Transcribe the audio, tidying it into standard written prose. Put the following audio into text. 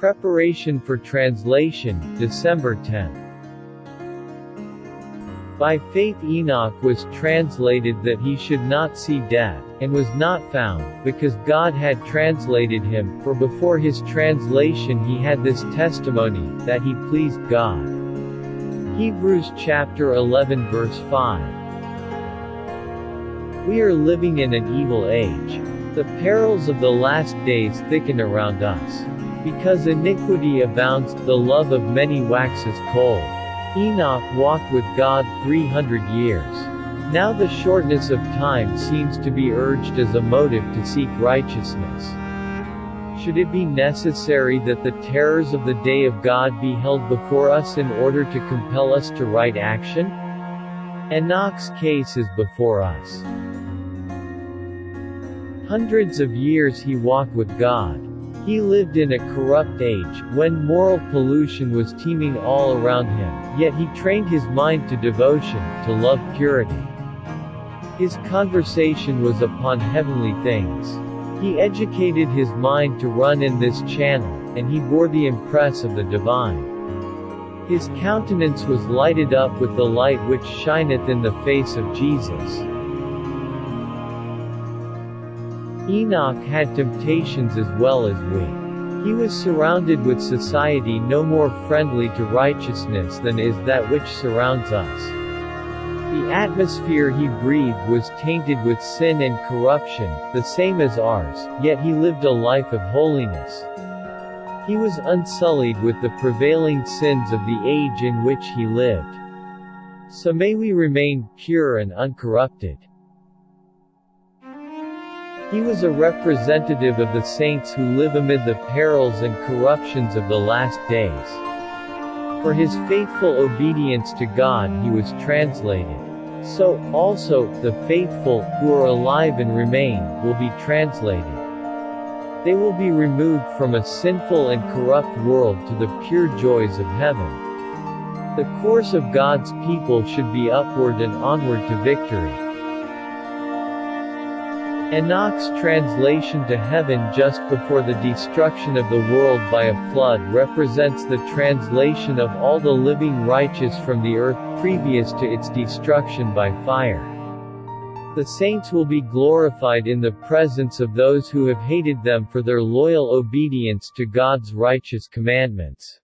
Preparation for translation, December 10. By faith Enoch was translated that he should not see death, and was not found, because God had translated him, for before his translation he had this testimony, that he pleased God. Hebrews chapter 11 verse 5. We are living in an evil age. The perils of the last days thicken around us. Because iniquity abounds, the love of many waxes cold. Enoch walked with God 300 years. Now the shortness of time seems to be urged as a motive to seek righteousness. Should it be necessary that the terrors of the day of God be held before us in order to compel us to right action? Enoch's case is before us. Hundreds of years he walked with God. He lived in a corrupt age, when moral pollution was teeming all around him, yet he trained his mind to devotion, to love purity. His conversation was upon heavenly things. He educated his mind to run in this channel, and he bore the impress of the divine. His countenance was lighted up with the light which shineth in the face of Jesus. Enoch had temptations as well as we. He was surrounded with society no more friendly to righteousness than is that which surrounds us. The atmosphere he breathed was tainted with sin and corruption, the same as ours, yet he lived a life of holiness. He was unsullied with the prevailing sins of the age in which he lived. So may we remain pure and uncorrupted. He was a representative of the saints who live amid the perils and corruptions of the last days. For his faithful obedience to God he was translated. So, also, the faithful, who are alive and remain, will be translated. They will be removed from a sinful and corrupt world to the pure joys of heaven. The course of God's people should be upward and onward to victory. Enoch's translation to heaven just before the destruction of the world by a flood represents the translation of all the living righteous from the earth previous to its destruction by fire. The saints will be glorified in the presence of those who have hated them for their loyal obedience to God's righteous commandments.